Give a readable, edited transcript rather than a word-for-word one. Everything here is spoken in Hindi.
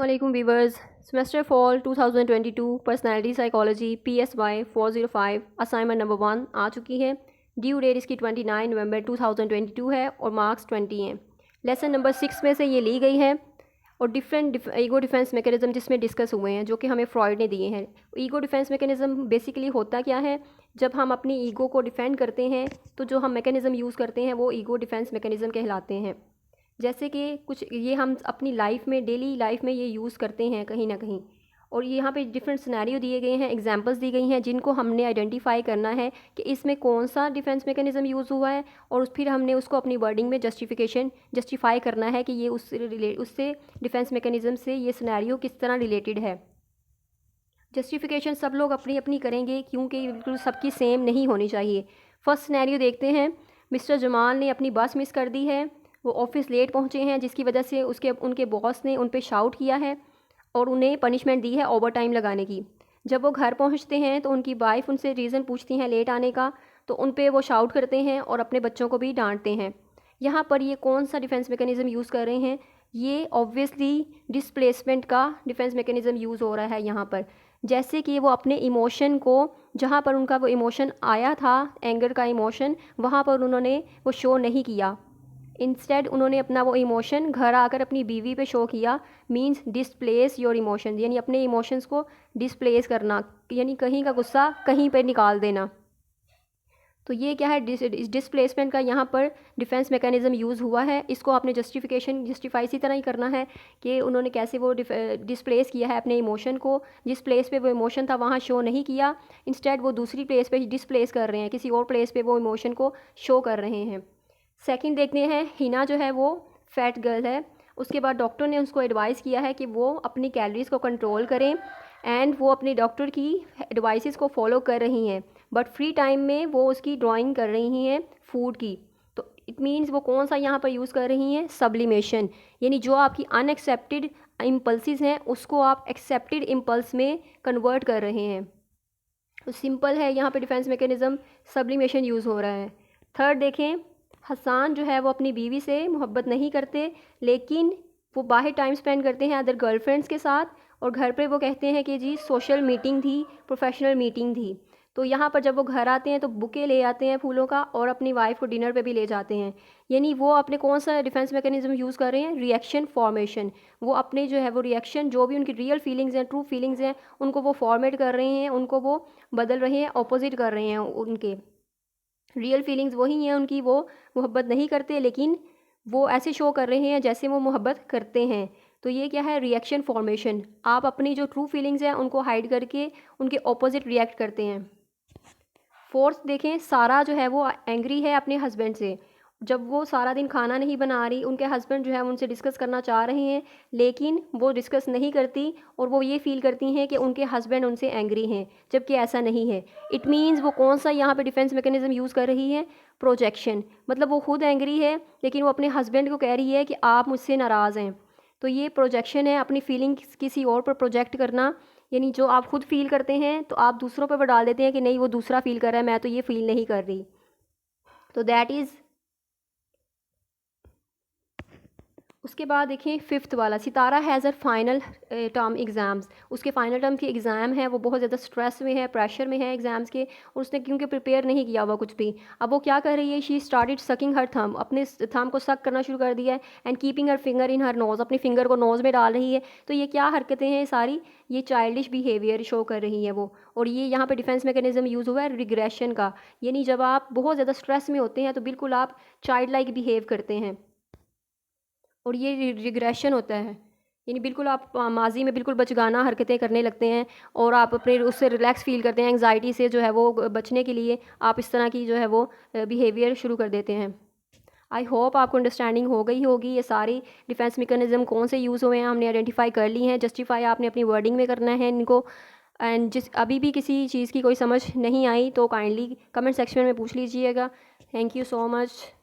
अस्सलामुअलैकुम viewers. Semester fall 2022 personality psychology PSY 405 assignment number 1 आ चुकी है। ड्यू डेट इसकी 29 नवंबर 2022 है और मार्क्स 20 हैं। लेसन नंबर 6 में से ये ली गई है और डिफरेंट ईगो डिफेंस मैकेनिज्म जिसमें डिस्कस हुए हैं जो कि हमें फ्रॉइड ने दिए हैं। ईगो डिफेंस मैकेनिज्म बेसिकली होता क्या है, जब हम अपनी ईगो को डिफेंड करते हैं तो जो हम मैकेनिज्म यूज़ करते हैं वो ईगो डिफेंस मैकेनिज्म कहलाते हैं। जैसे कि कुछ ये हम अपनी लाइफ में, डेली लाइफ में ये यूज़ करते हैं कहीं ना कहीं, और यहाँ पे डिफरेंट सिनेरियो दिए गए हैं, एग्जांपल्स दी गई हैं जिनको हमने आइडेंटिफाई करना है कि इसमें कौन सा डिफेंस मैकेनिज्म यूज़ हुआ है, और फिर हमने उसको अपनी वर्डिंग में जस्टिफाई करना है कि ये उससे डिफेंस मैकेनिज्म से ये सिनेरियो किस तरह रिलेटेड है। जस्टिफिकेशन सब लोग अपनी अपनी करेंगे क्योंकि बिल्कुल सबकी सेम नहीं होनी चाहिए। फर्स्ट सिनेरियो देखते हैं। मिस्टर जमाल ने अपनी बस मिस कर दी है, वो ऑफिस लेट पहुंचे हैं जिसकी वजह से उनके बॉस ने उन पे शाउट किया है और उन्हें पनिशमेंट दी है ओवर टाइम लगाने की। जब वो घर पहुंचते हैं तो उनकी वाइफ उनसे रीज़न पूछती हैं लेट आने का, तो उन पे वो शाउट करते हैं और अपने बच्चों को भी डांटते हैं। यहाँ पर ये कौन सा डिफेंस मैकेनिज्म यूज़ कर रहे हैं, ये ऑब्वियसली डिस्प्लेसमेंट का डिफेंस मैकेनिज्म यूज़ हो रहा है यहाँ पर। जैसे कि वो अपने इमोशन को, जहाँ पर उनका वो इमोशन आया था, एंगर का इमोशन, वहाँ पर उन्होंने वो शो नहीं किया। इंस्टेड उन्होंने अपना वो इमोशन घर आकर अपनी बीवी पे शो किया। मींस डिस्प्लेस योर इमोशंस, यानी अपने इमोशंस को डिस्प्लेस करना, यानी कहीं का गुस्सा कहीं पे निकाल देना। तो ये क्या है, डिस्प्लेसमेंट का यहाँ पर डिफेंस मैकेनिज्म यूज़ हुआ है। इसको आपने जस्टिफाई इसी तरह ही करना है कि उन्होंने कैसे वो डिस्प्लेस किया है अपने इमोशन को। जिस प्लेस पे वो इमोशन था वहाँ शो नहीं किया, इंस्टेड वो दूसरी प्लेस पे डिस्प्लेस कर रहे हैं, किसी और प्लेस पे वो इमोशन को शो कर रहे हैं। सेकंड देखते हैं, हिना जो है वो फैट गर्ल है। उसके बाद डॉक्टर ने उसको एडवाइस किया है कि वो अपनी कैलोरीज़ को कंट्रोल करें, एंड वो अपने डॉक्टर की एडवाइसेस को फॉलो कर रही हैं, बट फ्री टाइम में वो उसकी ड्राइंग कर रही हैं फूड की। तो इट मीन्स वो कौन सा यहाँ पर यूज़ कर रही हैं, सब्लिमेशन, यानी जो आपकी अनएक्सेप्टेड इम्पल्सिस हैं उसको आप एक्सेप्टेड इम्पल्स में कन्वर्ट कर रहे हैं। तो सिंपल है, यहाँ पे डिफेंस मैकेनिज्म सब्लिमेशन यूज़ हो रहा है। थर्ड देखें, हसान जो है वो अपनी बीवी से मोहब्बत नहीं करते, लेकिन वो बाहर टाइम स्पेंड करते हैं अदर गर्लफ्रेंड्स के साथ, और घर पे वो कहते हैं कि जी सोशल मीटिंग थी, प्रोफेशनल मीटिंग थी। तो यहाँ पर जब वो घर आते हैं तो बुके ले आते हैं फूलों का, और अपनी वाइफ को डिनर पे भी ले जाते हैं। यानी वो अपने कौन सा डिफेंस मैकेनिज्म यूज़ कर रहे हैं, रिएक्शन फॉर्मेशन। वो अपने जो है वो रिएक्शन, जो भी उनकी रियल फीलिंग्स हैं, ट्रू फीलिंग्स हैं, उनको वो फॉर्मेट कर रहे हैं, उनको वो बदल रहे हैं, ऑपोजिट कर रहे हैं। उनके रियल फीलिंग्स वही हैं उनकी, वो मोहब्बत नहीं करते लेकिन वो ऐसे शो कर रहे हैं जैसे वो मोहब्बत करते हैं। तो ये क्या है, रिएक्शन फॉर्मेशन। आप अपनी जो ट्रू फीलिंग्स हैं उनको हाइड करके उनके ऑपोजिट रिएक्ट करते हैं। फोर्थ देखें, सारा जो है वो एंग्री है अपने हस्बैंड से। जब वो सारा दिन खाना नहीं बना रही, उनके हस्बैंड जो है उनसे डिस्कस करना चाह रहे हैं लेकिन वो डिस्कस नहीं करती, और वो ये फील करती हैं कि उनके हस्बैंड उनसे एंग्री हैं, जबकि ऐसा नहीं है। इट मीन्स वो कौन सा यहाँ पे डिफेंस मैकेनिज्म यूज़ कर रही है, प्रोजेक्शन। मतलब वो खुद एंग्री है लेकिन वो अपने हस्बैंड को कह रही है कि आप मुझसे नाराज़ हैं। तो ये प्रोजेक्शन है, अपनी फीलिंग्स किसी और पर प्रोजेक्ट करना। यानी जो आप खुद फील करते हैं तो आप दूसरों पर डाल देते हैं कि नहीं वो दूसरा फील कर रहा है, मैं तो ये फील नहीं कर रही। तो दैट इज़। उसके बाद देखिए फिफ्थ वाला, Sitara has a final term exams. उसके फाइनल टर्म के एग्ज़ाम है, वो बहुत ज़्यादा स्ट्रेस में है, प्रेशर में है एग्ज़ाम्स के, और उसने क्योंकि प्रिपेयर नहीं किया हुआ कुछ भी। अब वो क्या कर रही है, शी स्टार्टेड सकिंग हर थम, अपने थम को सक करना शुरू कर दिया है, and keeping her finger in her nose, अपनी फिंगर को नोज़ में डाल रही है। तो ये क्या हरकतें हैं सारी, ये चाइल्डिश बिहेवियर शो कर रही है वो। और ये यहाँ पर डिफेंस मैकेनिज्म यूज़ हुआ है रिग्रेशन का, यानी जब आप बहुत ज़्यादा स्ट्रेस में होते हैं तो बिल्कुल आप चाइल्ड लाइक बिहेव करते हैं, और ये रिग्रेशन होता है। यानी बिल्कुल आप माजी में बिल्कुल बचगाना हरकतें करने लगते हैं, और आप अपने उससे रिलैक्स फील करते हैं, एंग्जाइटी से जो है वो बचने के लिए आप इस तरह की जो है वो बिहेवियर शुरू कर देते हैं। आई होप आपको अंडरस्टैंडिंग हो गई होगी। ये सारी डिफेंस मैकेनिज्म कौन से यूज़ हुए हैं हमने आइडेंटिफाई कर ली हैं। जस्टिफाई आपने अपनी वर्डिंग में करना है इनको। एंड जिस अभी भी किसी चीज़ की कोई समझ नहीं आई तो काइंडली कमेंट सेक्शन में पूछ लीजिएगा। Thank you so much.